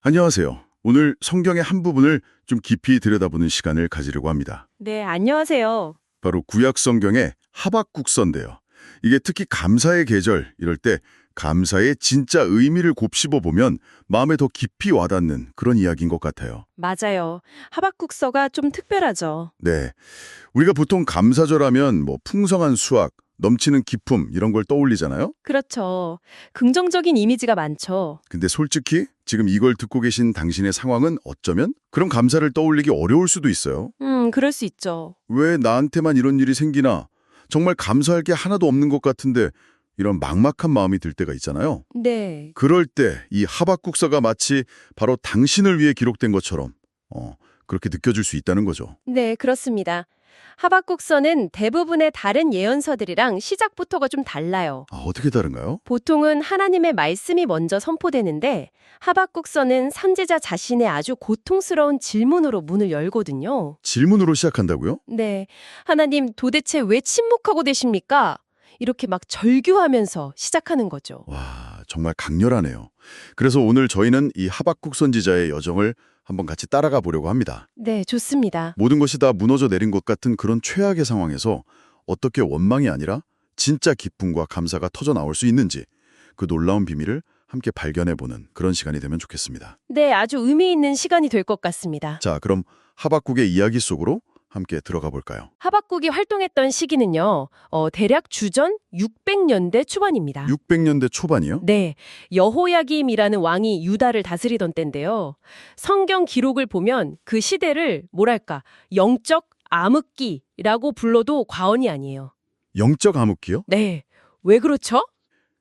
안녕하세요. 오늘 성경의 한 부분을 좀 깊이 들여다보는 시간을 가지려고 합니다. 네, 안녕하세요. 바로 구약 성경의 하박국서인데요. 이게 특히 감사의 계절 이럴 때 감사의 진짜 의미를 곱씹어 보면 마음에 더 깊이 와닿는 그런 이야기인 것 같아요. 맞아요. 하박국서가 좀 특별하죠. 네. 우리가 보통 감사절하면 풍성한 수확, 넘치는 기쁨 이런 걸 떠올리잖아요. 그렇죠. 긍정적인 이미지가 많죠. 근데 솔직히 지금 이걸 듣고 계신 당신의 상황은 어쩌면 그런 감사를 떠올리기 어려울 수도 있어요. 그럴 수 있죠. 왜 나한테만 이런 일이 생기나? 정말 감사할 게 하나도 없는 것 같은데 이런 막막한 마음이 들 때가 있잖아요. 네. 그럴 때 이 하박국서가 마치 바로 당신을 위해 기록된 것처럼 그렇게 느껴질 수 있다는 거죠. 네, 그렇습니다. 하박국서는 대부분의 다른 예언서들이랑 시작부터가 좀 달라요. 어떻게 다른가요? 보통은 하나님의 말씀이 먼저 선포되는데 하박국서는 선지자 자신의 아주 고통스러운 질문으로 문을 열거든요. 질문으로 시작한다고요? 네. 하나님 도대체 왜 침묵하고 계십니까? 이렇게 막 절규하면서 시작하는 거죠. 와, 정말 강렬하네요. 그래서 오늘 저희는 이 하박국 선지자의 여정을 한번 같이 따라가 보려고 합니다. 네, 좋습니다. 모든 것이 다 무너져 내린 것 같은 그런 최악의 상황에서 어떻게 원망이 아니라 진짜 기쁨과 감사가 터져 나올 수 있는지 그 놀라운 비밀을 함께 발견해보는 그런 시간이 되면 좋겠습니다. 네, 아주 의미 있는 시간이 될 것 같습니다. 자, 그럼 하박국의 이야기 속으로 함께 들어가 볼까요? 하박국이 활동했던 시기는요, 대략 주전 600년대 초반입니다. 600년대 초반이요? 네, 여호야김이라는 왕이 유다를 다스리던 때인데요. 성경 기록을 보면 그 시대를 뭐랄까, 영적 암흑기라고 불러도 과언이 아니에요. 영적 암흑기요? 네, 왜 그렇죠?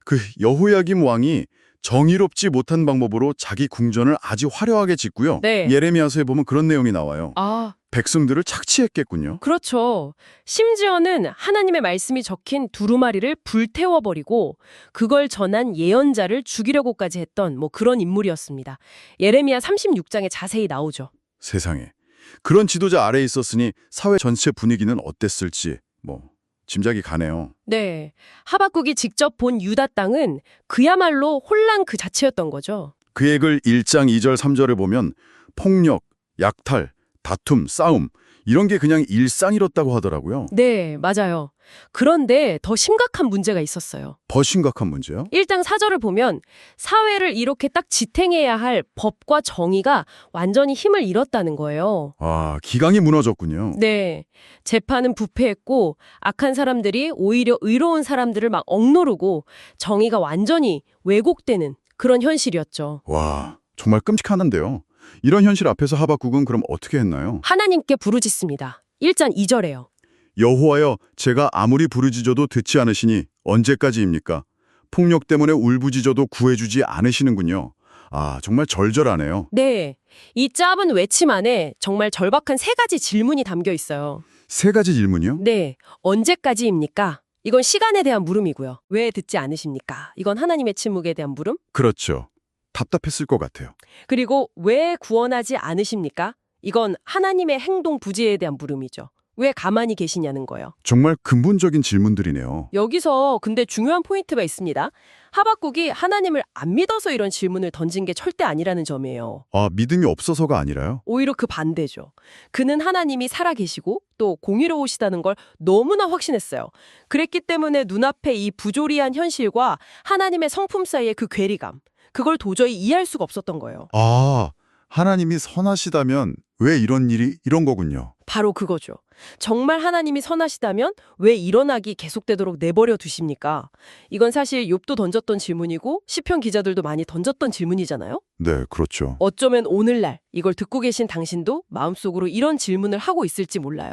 그 여호야김 왕이 정의롭지 못한 방법으로 자기 궁전을 아주 화려하게 짓고요. 네. 예레미야서에 보면 그런 내용이 나와요. 아, 백성들을 착취했겠군요. 그렇죠. 심지어는 하나님의 말씀이 적힌 두루마리를 불태워버리고 그걸 전한 예언자를 죽이려고까지 했던 그런 인물이었습니다. 예레미야 36장에 자세히 나오죠. 세상에. 그런 지도자 아래에 있었으니 사회 전체 분위기는 어땠을지 짐작이 가네요. 네, 하박국이 직접 본 유다 땅은 그야말로 혼란 그 자체였던 거죠. 그 얘기를 1장 2절 3절에 보면 폭력, 약탈, 다툼, 싸움 이런 게 그냥 일상이었다고 하더라고요. 네, 맞아요. 그런데 더 심각한 문제가 있었어요. 더 심각한 문제요? 1장 4절을 보면 사회를 이렇게 딱 지탱해야 할 법과 정의가 완전히 힘을 잃었다는 거예요. 기강이 무너졌군요. 네. 재판은 부패했고 악한 사람들이 오히려 의로운 사람들을 막 억누르고 정의가 완전히 왜곡되는 그런 현실이었죠. 와, 정말 끔찍하는데요. 이런 현실 앞에서 하박국은 그럼 어떻게 했나요? 하나님께 부르짖습니다. 1장 2절에요. 여호와여, 제가 아무리 부르짖어도 듣지 않으시니 언제까지입니까? 폭력 때문에 울부짖어도 구해주지 않으시는군요. 정말 절절하네요. 네. 이 짧은 외침 안에 정말 절박한 세 가지 질문이 담겨 있어요. 세 가지 질문이요? 네. 언제까지입니까? 이건 시간에 대한 물음이고요. 왜 듣지 않으십니까? 이건 하나님의 침묵에 대한 물음. 그렇죠. 답답했을 것 같아요. 그리고 왜 구원하지 않으십니까? 이건 하나님의 행동 부재에 대한 물음이죠. 왜 가만히 계시냐는 거예요. 정말 근본적인 질문들이네요. 여기서 근데 중요한 포인트가 있습니다. 하박국이 하나님을 안 믿어서 이런 질문을 던진 게 절대 아니라는 점이에요. 믿음이 없어서가 아니라요? 오히려 그 반대죠. 그는 하나님이 살아계시고 또 공의로우시다는 걸 너무나 확신했어요. 그랬기 때문에 눈앞에 이 부조리한 현실과 하나님의 성품 사이의 그 괴리감, 그걸 도저히 이해할 수가 없었던 거예요. 하나님이 선하시다면 왜 이런 거군요. 바로 그거죠. 정말 하나님이 선하시다면 왜 일어나기 계속되도록 내버려 두십니까? 이건 사실 욥도 던졌던 질문이고 시편 기자들도 많이 던졌던 질문이잖아요. 네, 그렇죠. 어쩌면 오늘날 이걸 듣고 계신 당신도 마음속으로 이런 질문을 하고 있을지 몰라요.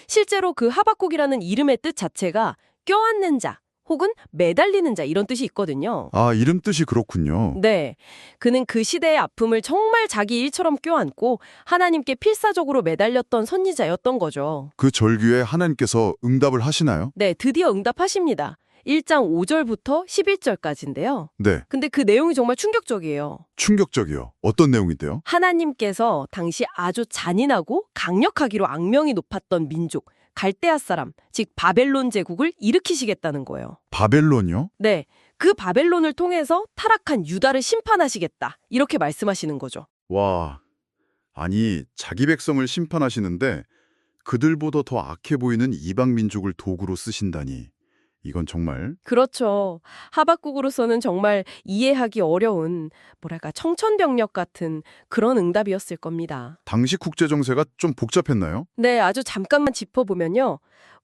실제로 그 하박국이라는 이름의 뜻 자체가 껴안는 자 혹은 매달리는 자 이런 뜻이 있거든요. 이름 뜻이 그렇군요. 네. 그는 그 시대의 아픔을 정말 자기 일처럼 껴안고 하나님께 필사적으로 매달렸던 선지자였던 거죠. 그 절규에 하나님께서 응답을 하시나요? 네, 드디어 응답하십니다. 1장 5절부터 11절까지인데요. 네, 근데 그 내용이 정말 충격적이에요. 충격적이요. 어떤 내용인데요? 하나님께서 당시 아주 잔인하고 강력하기로 악명이 높았던 민족, 갈대아 사람, 즉 바벨론 제국을 일으키시겠다는 거예요. 바벨론이요? 네, 그 바벨론을 통해서 타락한 유다를 심판하시겠다. 이렇게 말씀하시는 거죠. 와, 아니 자기 백성을 심판하시는데 그들보다 더 악해 보이는 이방 민족을 도구로 쓰신다니. 이건 정말 그렇죠. 하박국으로서는 정말 이해하기 어려운 뭐랄까 청천벽력 같은 그런 응답이었을 겁니다. 당시 국제 정세가 좀 복잡했나요? 네, 아주 잠깐만 짚어보면요.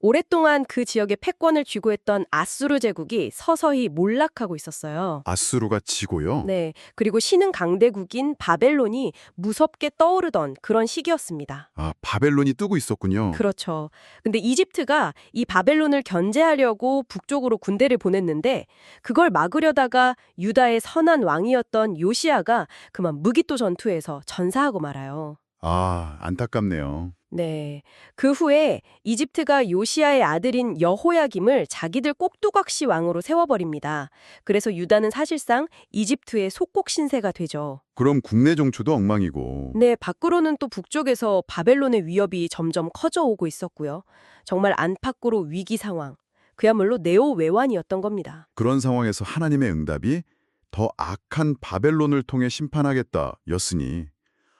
오랫동안 그 지역의 패권을 쥐고 했던 아수르 제국이 서서히 몰락하고 있었어요. 아수르가 지고요. 네, 그리고 신흥 강대국인 바벨론이 무섭게 떠오르던 그런 시기였습니다. 아, 바벨론이 뜨고 있었군요. 그렇죠. 근데 이집트가 이 바벨론을 견제하려고 북쪽으로 군대를 보냈는데 그걸 막으려다가 유다의 선한 왕이었던 요시야가 그만 무기토 전투에서 전사하고 말아요. 아, 안타깝네요. 네. 그 후에 이집트가 요시야의 아들인 여호야김을 자기들 꼭두각시 왕으로 세워버립니다. 그래서 유다는 사실상 이집트의 속국 신세가 되죠. 그럼 국내 정초도 엉망이고. 네, 밖으로는 또 북쪽에서 바벨론의 위협이 점점 커져오고 있었고요. 정말 안팎으로 위기 상황. 그야말로 내오외환이었던 겁니다. 그런 상황에서 하나님의 응답이 더 악한 바벨론을 통해 심판하겠다 였으니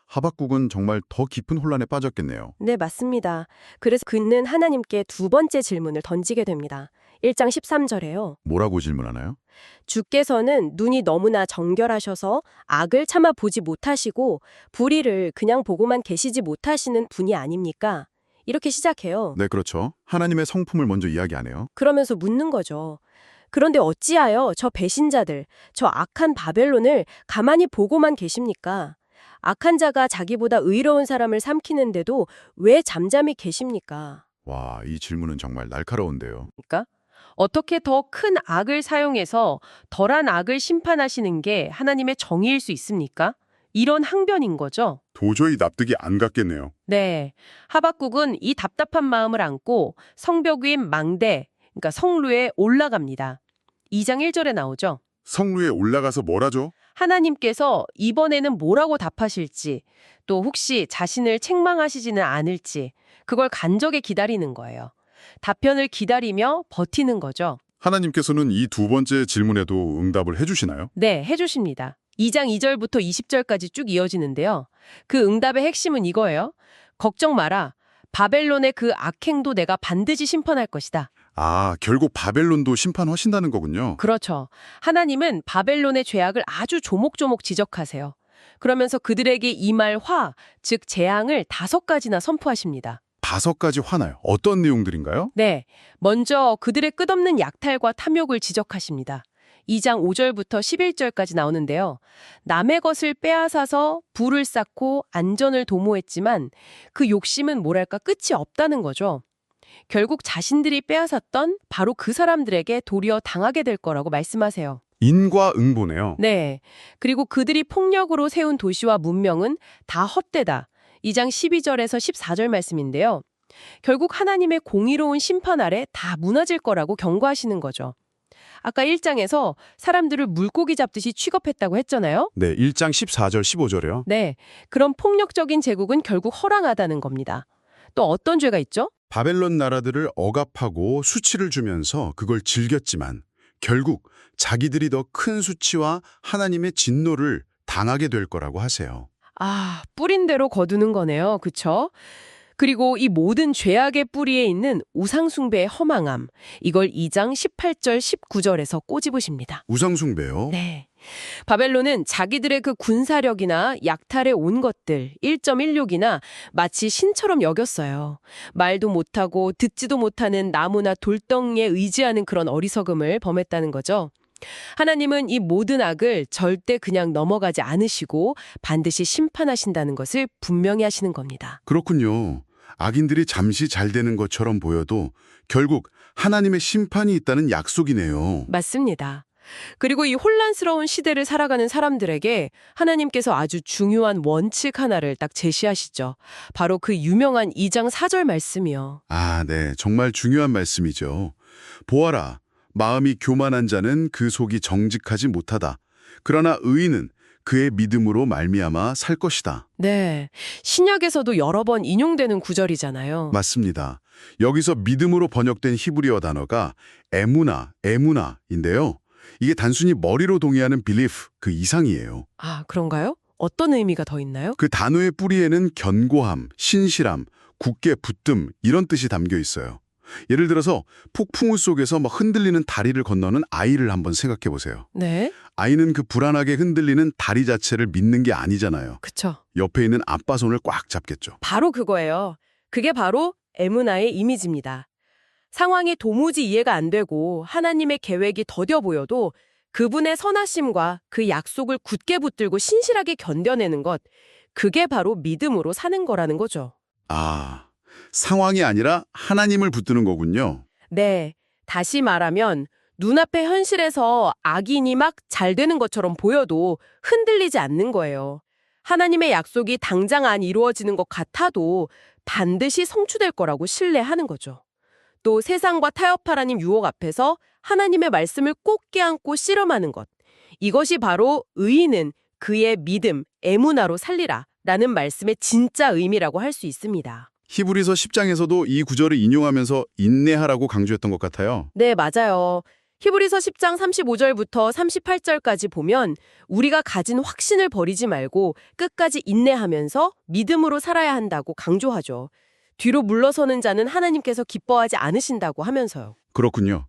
하박국은 정말 더 깊은 혼란에 빠졌겠네요. 네, 맞습니다. 그래서 그는 하나님께 두 번째 질문을 던지게 됩니다. 1장 13절에요. 뭐라고 질문하나요? 주께서는 눈이 너무나 정결하셔서 악을 참아 보지 못하시고 불의를 그냥 보고만 계시지 못하시는 분이 아닙니까? 이렇게 시작해요. 네, 그렇죠. 하나님의 성품을 먼저 이야기하네요. 그러면서 묻는 거죠. 그런데 어찌하여 저 배신자들, 저 악한 바벨론을 가만히 보고만 계십니까? 악한 자가 자기보다 의로운 사람을 삼키는데도 왜 잠잠히 계십니까? 와, 이 질문은 정말 날카로운데요. 그러니까 어떻게 더 큰 악을 사용해서 덜한 악을 심판하시는 게 하나님의 정의일 수 있습니까? 이런 항변인 거죠. 도저히 납득이 안 갔겠네요. 네. 하박국은 이 답답한 마음을 안고 성벽 위인 망대, 그러니까 성루에 올라갑니다. 2장 1절에 나오죠. 성루에 올라가서 뭘 하죠? 하나님께서 이번에는 뭐라고 답하실지, 또 혹시 자신을 책망하시지는 않을지, 그걸 간절히 기다리는 거예요. 답변을 기다리며 버티는 거죠. 하나님께서는 이 두 번째 질문에도 응답을 해주시나요? 네, 해주십니다. 2장 2절부터 20절까지 쭉 이어지는데요. 그 응답의 핵심은 이거예요. 걱정 마라. 바벨론의 그 악행도 내가 반드시 심판할 것이다. 아, 결국 바벨론도 심판하신다는 거군요. 그렇죠. 하나님은 바벨론의 죄악을 아주 조목조목 지적하세요. 그러면서 그들에게 임할 화, 즉 재앙을 5가지나 선포하십니다. 5가지 화나요. 어떤 내용들인가요? 네, 먼저 그들의 끝없는 약탈과 탐욕을 지적하십니다. 2장 5절부터 11절까지 나오는데요. 남의 것을 빼앗아서 부를 쌓고 안전을 도모했지만 그 욕심은 뭐랄까 끝이 없다는 거죠. 결국 자신들이 빼앗았던 바로 그 사람들에게 도리어 당하게 될 거라고 말씀하세요. 인과응보네요. 네. 그리고 그들이 폭력으로 세운 도시와 문명은 다 헛되다. 2장 12절에서 14절 말씀인데요. 결국 하나님의 공의로운 심판 아래 다 무너질 거라고 경고하시는 거죠. 아까 1장에서 사람들을 물고기 잡듯이 취급했다고 했잖아요. 네, 1장 14절 15절이요. 네. 그런 폭력적인 제국은 결국 허랑하다는 겁니다. 또 어떤 죄가 있죠? 바벨론 나라들을 억압하고 수치를 주면서 그걸 즐겼지만 결국 자기들이 더 큰 수치와 하나님의 진노를 당하게 될 거라고 하세요. 아, 뿌린 대로 거두는 거네요. 그쵸? 그리고 이 모든 죄악의 뿌리에 있는 우상숭배의 허망함, 이걸 2장 18절 19절에서 꼬집으십니다. 우상숭배요? 네. 바벨론은 자기들의 그 군사력이나 약탈에 온 것들 1.16이나 마치 신처럼 여겼어요. 말도 못하고 듣지도 못하는 나무나 돌덩이에 의지하는 그런 어리석음을 범했다는 거죠. 하나님은 이 모든 악을 절대 그냥 넘어가지 않으시고 반드시 심판하신다는 것을 분명히 하시는 겁니다. 그렇군요. 악인들이 잠시 잘 되는 것처럼 보여도 결국 하나님의 심판이 있다는 약속이네요. 맞습니다. 그리고 이 혼란스러운 시대를 살아가는 사람들에게 하나님께서 아주 중요한 원칙 하나를 딱 제시하시죠. 바로 그 유명한 2장 4절 말씀이요. 아, 네. 정말 중요한 말씀이죠. 보아라. 마음이 교만한 자는 그 속이 정직하지 못하다. 그러나 의인은 그의 믿음으로 말미암아 살 것이다. 네, 신약에서도 여러 번 인용되는 구절이잖아요. 맞습니다. 여기서 믿음으로 번역된 히브리어 단어가 에무나인데요. 이게 단순히 머리로 동의하는 belief 그 이상이에요. 아, 그런가요? 어떤 의미가 더 있나요? 그 단어의 뿌리에는 견고함, 신실함, 굳게 붙듦 이런 뜻이 담겨 있어요. 예를 들어서 폭풍우 속에서 막 흔들리는 다리를 건너는 아이를 한번 생각해 보세요. 네, 아이는 그 불안하게 흔들리는 다리 자체를 믿는 게 아니잖아요. 그쵸. 옆에 있는 아빠 손을 꽉 잡겠죠. 바로 그거예요. 그게 바로 에무나의 이미지입니다. 상황이 도무지 이해가 안 되고 하나님의 계획이 더뎌 보여도 그분의 선하심과 그 약속을 굳게 붙들고 신실하게 견뎌내는 것, 그게 바로 믿음으로 사는 거라는 거죠. 아, 상황이 아니라 하나님을 붙드는 거군요. 네, 다시 말하면 눈앞의 현실에서 악인이 막 잘 되는 것처럼 보여도 흔들리지 않는 거예요. 하나님의 약속이 당장 안 이루어지는 것 같아도 반드시 성취될 거라고 신뢰하는 거죠. 또 세상과 타협하라는 유혹 앞에서 하나님의 말씀을 꼭 껴안고 씨름하는 것. 이것이 바로 의인은 그의 믿음, 에무나로 살리라 라는 말씀의 진짜 의미라고 할 수 있습니다. 히브리서 10장에서도 이 구절을 인용하면서 인내하라고 강조했던 것 같아요. 네, 맞아요. 히브리서 10장 35절부터 38절까지 보면 우리가 가진 확신을 버리지 말고 끝까지 인내하면서 믿음으로 살아야 한다고 강조하죠. 뒤로 물러서는 자는 하나님께서 기뻐하지 않으신다고 하면서요. 그렇군요.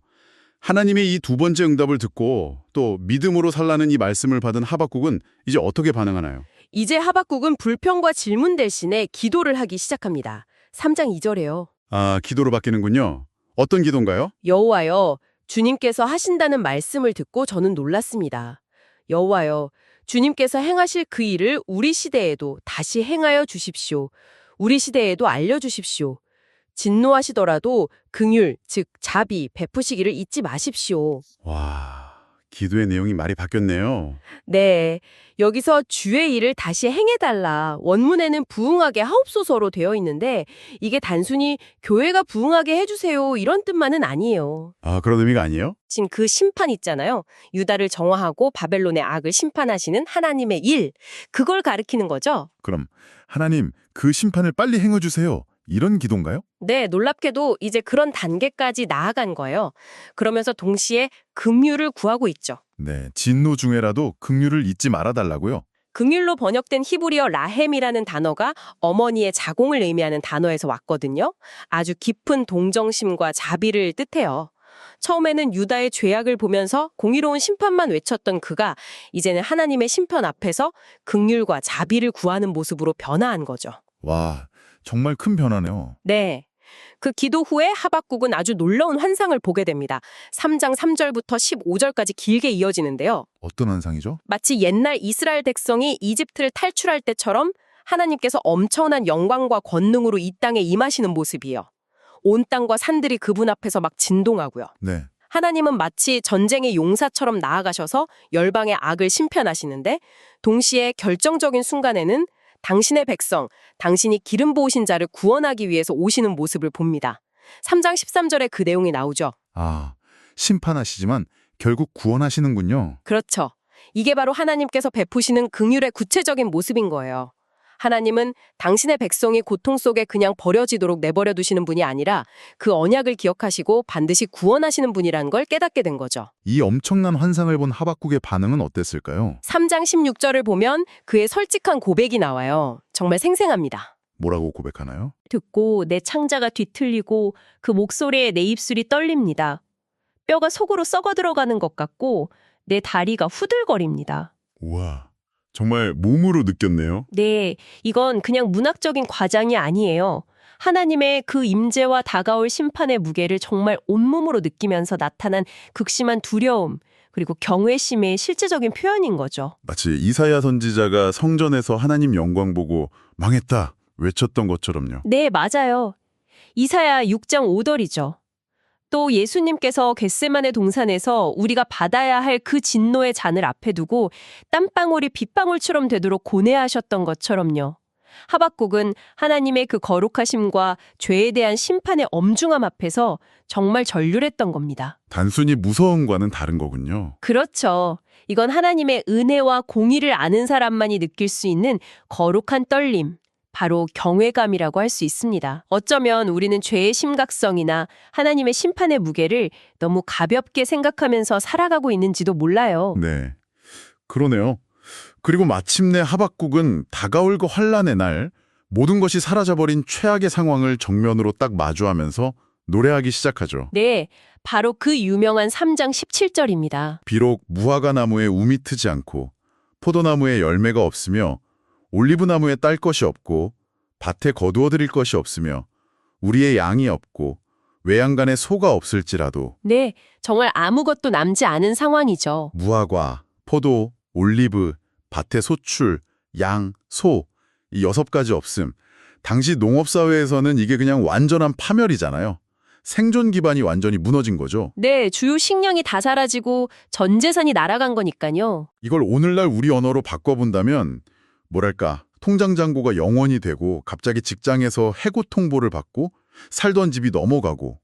하나님의 이 두 번째 응답을 듣고 또 믿음으로 살라는 이 말씀을 받은 하박국은 이제 어떻게 반응하나요? 이제 하박국은 불평과 질문 대신에 기도를 하기 시작합니다. 3장 2절에요. 아, 기도로 바뀌는군요. 어떤 기도인가요? 여호와여, 주님께서 하신다는 말씀을 듣고 저는 놀랐습니다. 여호와여, 주님께서 행하실 그 일을 우리 시대에도 다시 행하여 주십시오. 우리 시대에도 알려주십시오. 진노하시더라도 긍휼, 즉 자비, 베푸시기를 잊지 마십시오. 와, 기도의 내용이 많이 바뀌었네요. 네, 여기서 주의 일을 다시 행해달라. 원문에는 부응하게 하옵소서로 되어 있는데 이게 단순히 교회가 부응하게 해주세요 이런 뜻만은 아니에요. 아, 그런 의미가 아니에요? 지금 그 심판 있잖아요. 유다를 정화하고 바벨론의 악을 심판하시는 하나님의 일. 그걸 가리키는 거죠. 그럼 하나님 그 심판을 빨리 행해주세요. 이런 기도인가요? 네, 놀랍게도 이제 그런 단계까지 나아간 거예요. 그러면서 동시에 긍휼을 구하고 있죠. 네, 진노 중에라도 긍휼을 잊지 말아달라고요. 긍휼로 번역된 히브리어 라헴이라는 단어가 어머니의 자공을 의미하는 단어에서 왔거든요. 아주 깊은 동정심과 자비를 뜻해요. 처음에는 유다의 죄악을 보면서 공의로운 심판만 외쳤던 그가 이제는 하나님의 심판 앞에서 긍휼과 자비를 구하는 모습으로 변화한 거죠. 와, 정말 큰 변화네요. 네. 그 기도 후에 하박국은 아주 놀라운 환상을 보게 됩니다. 3장 3절부터 15절까지 길게 이어지는데요. 어떤 환상이죠? 마치 옛날 이스라엘 백성이 이집트를 탈출할 때처럼 하나님께서 엄청난 영광과 권능으로 이 땅에 임하시는 모습이에요. 온 땅과 산들이 그분 앞에서 막 진동하고요. 네, 하나님은 마치 전쟁의 용사처럼 나아가셔서 열방의 악을 심판하시는데 동시에 결정적인 순간에는 당신의 백성, 당신이 기름 부으신 자를 구원하기 위해서 오시는 모습을 봅니다. 3장 13절에 그 내용이 나오죠. 아, 심판하시지만 결국 구원하시는군요. 그렇죠. 이게 바로 하나님께서 베푸시는 긍휼의 구체적인 모습인 거예요. 하나님은 당신의 백성이 고통 속에 그냥 버려지도록 내버려 두시는 분이 아니라 그 언약을 기억하시고 반드시 구원하시는 분이라는 걸 깨닫게 된 거죠. 이 엄청난 환상을 본 하박국의 반응은 어땠을까요? 3장 16절을 보면 그의 솔직한 고백이 나와요. 정말 생생합니다. 뭐라고 고백하나요? 듣고 내 창자가 뒤틀리고 그 목소리에 내 입술이 떨립니다. 뼈가 속으로 썩어 들어가는 것 같고 내 다리가 후들거립니다. 우와, 정말 몸으로 느꼈네요. 네, 이건 그냥 문학적인 과장이 아니에요. 하나님의 그 임재와 다가올 심판의 무게를 정말 온몸으로 느끼면서 나타난 극심한 두려움, 그리고 경외심의 실제적인 표현인 거죠. 마치 이사야 선지자가 성전에서 하나님 영광 보고 망했다 외쳤던 것처럼요. 네, 맞아요. 이사야 6장 5절이죠. 또 예수님께서 겟세마네 동산에서 우리가 받아야 할 그 진노의 잔을 앞에 두고 땀방울이 빗방울처럼 되도록 고뇌하셨던 것처럼요. 하박국은 하나님의 그 거룩하심과 죄에 대한 심판의 엄중함 앞에서 정말 전율했던 겁니다. 단순히 무서움과는 다른 거군요. 그렇죠. 이건 하나님의 은혜와 공의를 아는 사람만이 느낄 수 있는 거룩한 떨림, 바로 경외감이라고 할 수 있습니다. 어쩌면 우리는 죄의 심각성이나 하나님의 심판의 무게를 너무 가볍게 생각하면서 살아가고 있는지도 몰라요. 네. 그러네요. 그리고 마침내 하박국은 다가올 그 환란의 날 모든 것이 사라져버린 최악의 상황을 정면으로 딱 마주하면서 노래하기 시작하죠. 네, 바로 그 유명한 3장 17절입니다. 비록 무화과 나무에 우미 트지 않고 포도나무에 열매가 없으며 올리브나무에 딸 것이 없고 밭에 거두어 드릴 것이 없으며 우리의 양이 없고 외양간에 소가 없을지라도 네, 정말 아무것도 남지 않은 상황이죠. 무화과, 포도, 올리브, 밭의 소출, 양, 소, 이 6가지 없음. 당시 농업사회에서는 이게 그냥 완전한 파멸이잖아요. 생존 기반이 완전히 무너진 거죠. 네, 주요 식량이 다 사라지고 전 재산이 날아간 거니까요. 이걸 오늘날 우리 언어로 바꿔본다면 뭐랄까, 통장 잔고가 0원이 되고 갑자기 직장에서 해고 통보를 받고 살던 집이 넘어가고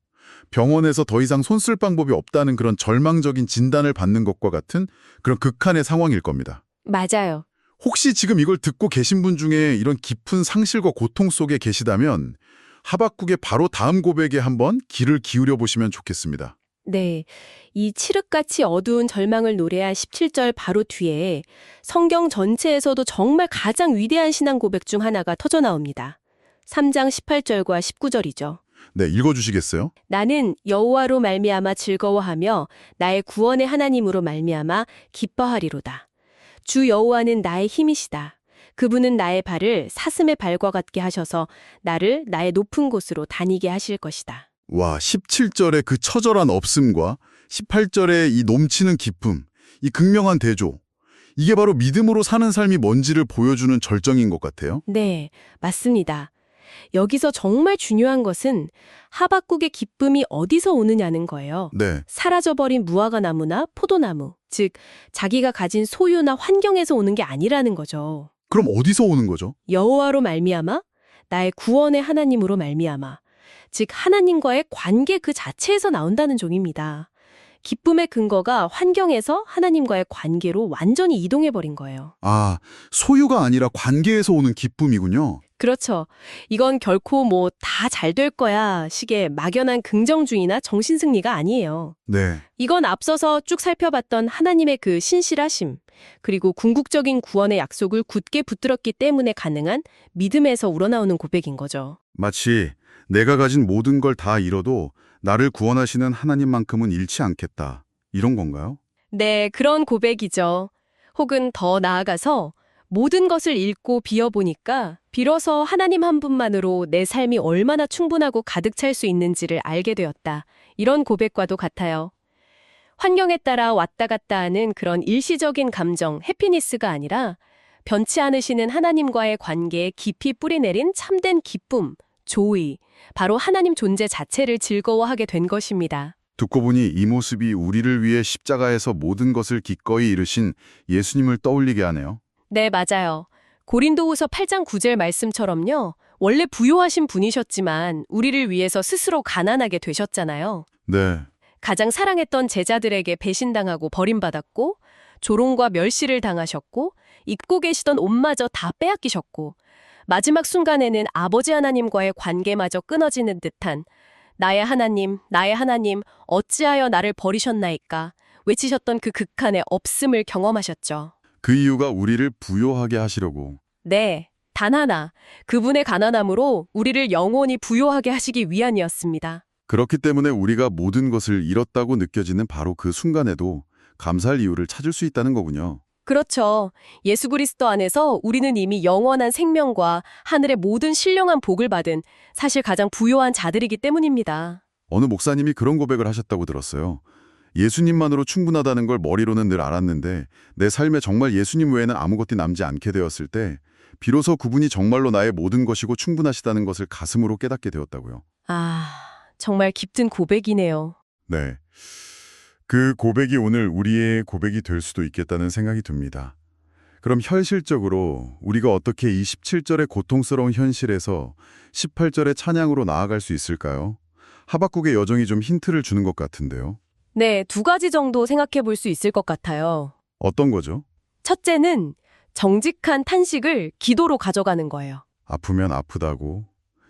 병원에서 더 이상 손 쓸 방법이 없다는 그런 절망적인 진단을 받는 것과 같은 그런 극한의 상황일 겁니다. 맞아요. 혹시 지금 이걸 듣고 계신 분 중에 이런 깊은 상실과 고통 속에 계시다면 하박국의 바로 다음 고백에 한번 귀를 기울여 보시면 좋겠습니다. 네, 이 칠흑같이 어두운 절망을 노래한 17절 바로 뒤에 성경 전체에서도 정말 가장 위대한 신앙 고백 중 하나가 터져나옵니다. 3장 18절과 19절이죠. 네, 읽어주시겠어요? 나는 여호와로 말미암아 즐거워하며 나의 구원의 하나님으로 말미암아 기뻐하리로다. 주 여호와는 나의 힘이시다. 그분은 나의 발을 사슴의 발과 같게 하셔서 나를 나의 높은 곳으로 다니게 하실 것이다. 와, 17절의 그 처절한 없음과 18절의 이 넘치는 기쁨, 이 극명한 대조. 이게 바로 믿음으로 사는 삶이 뭔지를 보여주는 절정인 것 같아요. 네, 맞습니다. 여기서 정말 중요한 것은 하박국의 기쁨이 어디서 오느냐는 거예요. 네, 사라져버린 무화과 나무나 포도나무, 즉 자기가 가진 소유나 환경에서 오는 게 아니라는 거죠. 그럼 어디서 오는 거죠? 여호와로 말미암아 나의 구원의 하나님으로 말미암아, 즉 하나님과의 관계 그 자체에서 나온다는 종입니다. 기쁨의 근거가 환경에서 하나님과의 관계로 완전히 이동해버린 거예요. 아, 소유가 아니라 관계에서 오는 기쁨이군요. 그렇죠. 이건 결코 뭐 다 잘 될 거야 식의 막연한 긍정주의나 정신승리가 아니에요. 네, 이건 앞서서 쭉 살펴봤던 하나님의 그 신실하심, 그리고 궁극적인 구원의 약속을 굳게 붙들었기 때문에 가능한 믿음에서 우러나오는 고백인 거죠. 마치 내가 가진 모든 걸 다 잃어도 나를 구원하시는 하나님만큼은 잃지 않겠다. 이런 건가요? 네, 그런 고백이죠. 혹은 더 나아가서 모든 것을 잃고 비어보니까 비로소 하나님 한 분만으로 내 삶이 얼마나 충분하고 가득 찰 수 있는지를 알게 되었다. 이런 고백과도 같아요. 환경에 따라 왔다 갔다 하는 그런 일시적인 감정, 해피니스가 아니라 변치 않으시는 하나님과의 관계에 깊이 뿌리내린 참된 기쁨, 조의, 바로 하나님 존재 자체를 즐거워하게 된 것입니다. 듣고 보니 이 모습이 우리를 위해 십자가에서 모든 것을 기꺼이 이루신 예수님을 떠올리게 하네요. 네, 맞아요. 고린도후서 8장 9절 말씀처럼요. 원래 부요하신 분이셨지만 우리를 위해서 스스로 가난하게 되셨잖아요. 네, 가장 사랑했던 제자들에게 배신당하고 버림받았고 조롱과 멸시를 당하셨고 입고 계시던 옷마저 다 빼앗기셨고 마지막 순간에는 아버지 하나님과의 관계마저 끊어지는 듯한 나의 하나님, 어찌하여 나를 버리셨나이까 외치셨던 그 극한의 없음을 경험하셨죠. 그 이유가 우리를 부요하게 하시려고. 네, 단 하나, 그분의 가난함으로 우리를 영원히 부요하게 하시기 위함이었습니다. 그렇기 때문에 우리가 모든 것을 잃었다고 느껴지는 바로 그 순간에도 감사할 이유를 찾을 수 있다는 거군요. 그렇죠. 예수 그리스도 안에서 우리는 이미 영원한 생명과 하늘의 모든 신령한 복을 받은 사실 가장 부요한 자들이기 때문입니다. 어느 목사님이 그런 고백을 하셨다고 들었어요. 예수님만으로 충분하다는 걸 머리로는 늘 알았는데 내 삶에 정말 예수님 외에는 아무것도 남지 않게 되었을 때 비로소 그분이 정말로 나의 모든 것이고 충분하시다는 것을 가슴으로 깨닫게 되었다고요. 아, 정말 깊은 고백이네요. 네. 그 고백이 오늘 우리의 고백이 될 수도 있겠다는 생각이 듭니다. 그럼 현실적으로 우리가 어떻게 이 17절의 고통스러운 현실에서 18절의 찬양으로 나아갈 수 있을까요? 하박국의 여정이 좀 힌트를 주는 것 같은데요. 네, 두 가지 정도 생각해 볼 수 있을 것 같아요. 어떤 거죠? 첫째는 정직한 탄식을 기도로 가져가는 거예요. 아프면 아프다고,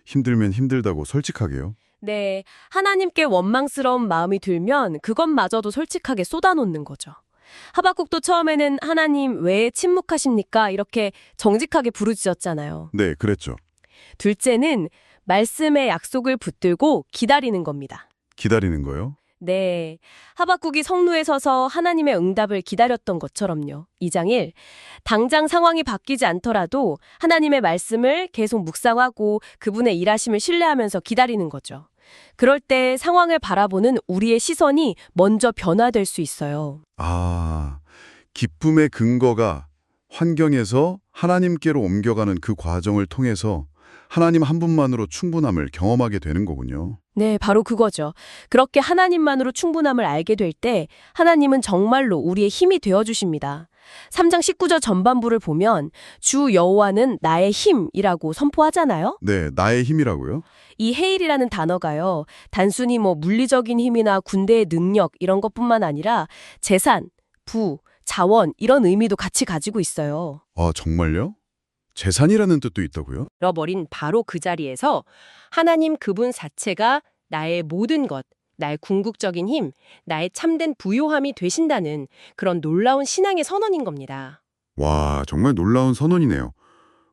힘들면 힘들다고 솔직하게요. 네, 하나님께 원망스러운 마음이 들면 그것마저도 솔직하게 쏟아놓는 거죠. 하박국도 처음에는 하나님 왜 침묵하십니까? 이렇게 정직하게 부르짖었잖아요. 네, 그랬죠. 둘째는 말씀의 약속을 붙들고 기다리는 겁니다. 기다리는 거요? 네, 하박국이 성루에 서서 하나님의 응답을 기다렸던 것처럼요. 2장 1, 당장 상황이 바뀌지 않더라도 하나님의 말씀을 계속 묵상하고 그분의 일하심을 신뢰하면서 기다리는 거죠. 그럴 때 상황을 바라보는 우리의 시선이 먼저 변화될 수 있어요. 아, 기쁨의 근거가 환경에서 하나님께로 옮겨가는 그 과정을 통해서 하나님 한 분만으로 충분함을 경험하게 되는 거군요. 네, 바로 그거죠. 그렇게 하나님만으로 충분함을 알게 될 때 하나님은 정말로 우리의 힘이 되어주십니다. 3장 19절 전반부를 보면 주 여호와는 나의 힘이라고 선포하잖아요. 네, 나의 힘이라고요? 이 헤일이라는 단어가요. 단순히 물리적인 힘이나 군대의 능력 이런 것뿐만 아니라 재산, 부, 자원 이런 의미도 같이 가지고 있어요. 아, 정말요? 재산이라는 뜻도 있다고요? 잃어버린 바로 그 자리에서 하나님 그분 자체가 나의 모든 것, 나의 궁극적인 힘, 나의 참된 부요함이 되신다는 그런 놀라운 신앙의 선언인 겁니다. 와, 정말 놀라운 선언이네요.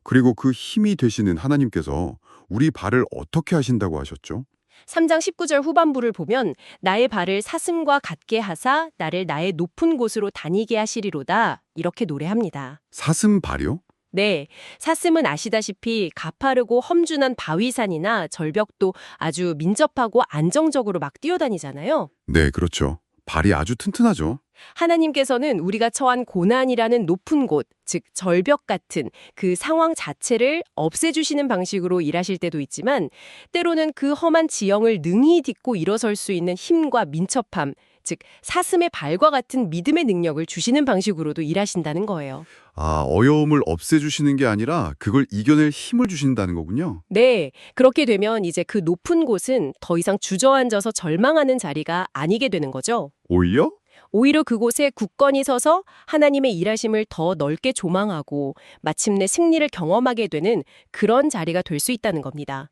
그리고 그 힘이 되시는 하나님께서 우리 발을 어떻게 하신다고 하셨죠? 3장 19절 후반부를 보면 나의 발을 사슴과 같게 하사 나를 나의 높은 곳으로 다니게 하시리로다 이렇게 노래합니다. 사슴 발이요? 네, 사슴은 아시다시피 가파르고 험준한 바위산이나 절벽도 아주 민첩하고 안정적으로 막 뛰어다니잖아요. 네, 그렇죠. 발이 아주 튼튼하죠. 하나님께서는 우리가 처한 고난이라는 높은 곳, 즉 절벽 같은 그 상황 자체를 없애주시는 방식으로 일하실 때도 있지만 때로는 그 험한 지형을 능히 딛고 일어설 수 있는 힘과 민첩함, 즉 사슴의 발과 같은 믿음의 능력을 주시는 방식으로도 일하신다는 거예요. 아, 어려움을 없애주시는 게 아니라 그걸 이겨낼 힘을 주신다는 거군요. 네, 그렇게 되면 이제 그 높은 곳은 더 이상 주저앉아서 절망하는 자리가 아니게 되는 거죠. 오히려? 오히려 그곳에 굳건히 서서 하나님의 일하심을 더 넓게 조망하고 마침내 승리를 경험하게 되는 그런 자리가 될 수 있다는 겁니다.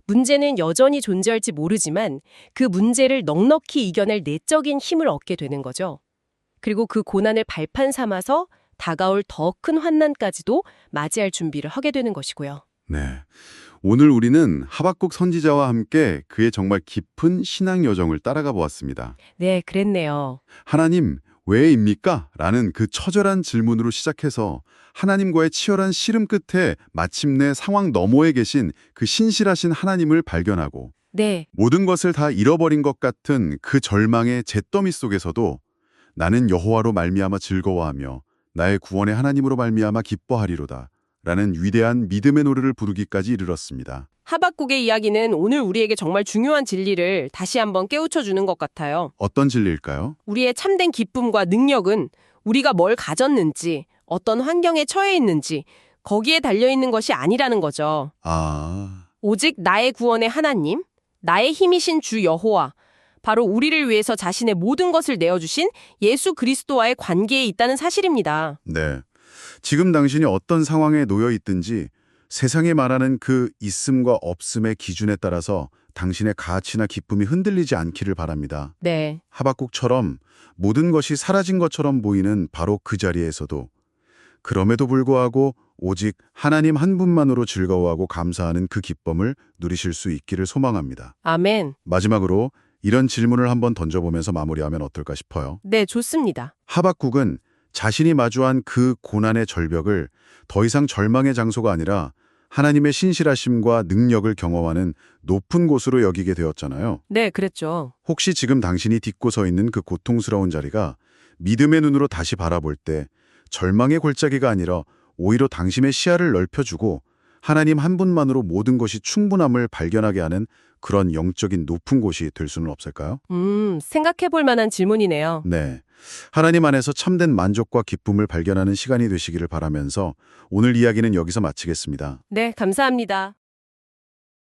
문제는 여전히 존재할지 모르지만 그 문제를 넉넉히 이겨낼 내적인 힘을 얻게 되는 거죠. 그리고 그 고난을 발판 삼아서 다가올 더 큰 환난까지도 맞이할 준비를 하게 되는 것이고요. 네. 오늘 우리는 하박국 선지자와 함께 그의 정말 깊은 신앙 여정을 따라가 보았습니다. 네, 그랬네요. 하나님, 왜입니까? 라는 그 처절한 질문으로 시작해서 하나님과의 치열한 씨름 끝에 마침내 상황 너머에 계신 그 신실하신 하나님을 발견하고 네, 모든 것을 다 잃어버린 것 같은 그 절망의 잿더미 속에서도 나는 여호와로 말미암아 즐거워하며 나의 구원의 하나님으로 말미암아 기뻐하리로다 라는 위대한 믿음의 노래를 부르기까지 이르렀습니다. 하박국의 이야기는 오늘 우리에게 정말 중요한 진리를 다시 한번 깨우쳐 주는 것 같아요. 어떤 진리일까요? 우리의 참된 기쁨과 능력은 우리가 뭘 가졌는지, 어떤 환경에 처해 있는지 거기에 달려있는 것이 아니라는 거죠. 아, 오직 나의 구원의 하나님, 나의 힘이신 주 여호와, 바로 우리를 위해서 자신의 모든 것을 내어주신 예수 그리스도와의 관계에 있다는 사실입니다. 네. 지금 당신이 어떤 상황에 놓여 있든지 세상이 말하는 그 있음과 없음의 기준에 따라서 당신의 가치나 기쁨이 흔들리지 않기를 바랍니다. 네. 하박국처럼 모든 것이 사라진 것처럼 보이는 바로 그 자리에서도 그럼에도 불구하고 오직 하나님 한 분만으로 즐거워하고 감사하는 그 기쁨을 누리실 수 있기를 소망합니다. 아멘. 마지막으로 이런 질문을 한번 던져보면서 마무리하면 어떨까 싶어요. 네, 좋습니다. 하박국은 자신이 마주한 그 고난의 절벽을 더 이상 절망의 장소가 아니라 하나님의 신실하심과 능력을 경험하는 높은 곳으로 여기게 되었잖아요. 네, 그랬죠. 혹시 지금 당신이 딛고 서 있는 그 고통스러운 자리가 믿음의 눈으로 다시 바라볼 때 절망의 골짜기가 아니라 오히려 당신의 시야를 넓혀주고 하나님 한 분만으로 모든 것이 충분함을 발견하게 하는 그런 영적인 높은 곳이 될 수는 없을까요? 생각해 볼 만한 질문이네요. 네. 하나님 안에서 참된 만족과 기쁨을 발견하는 시간이 되시기를 바라면서 오늘 이야기는 여기서 마치겠습니다. 네, 감사합니다.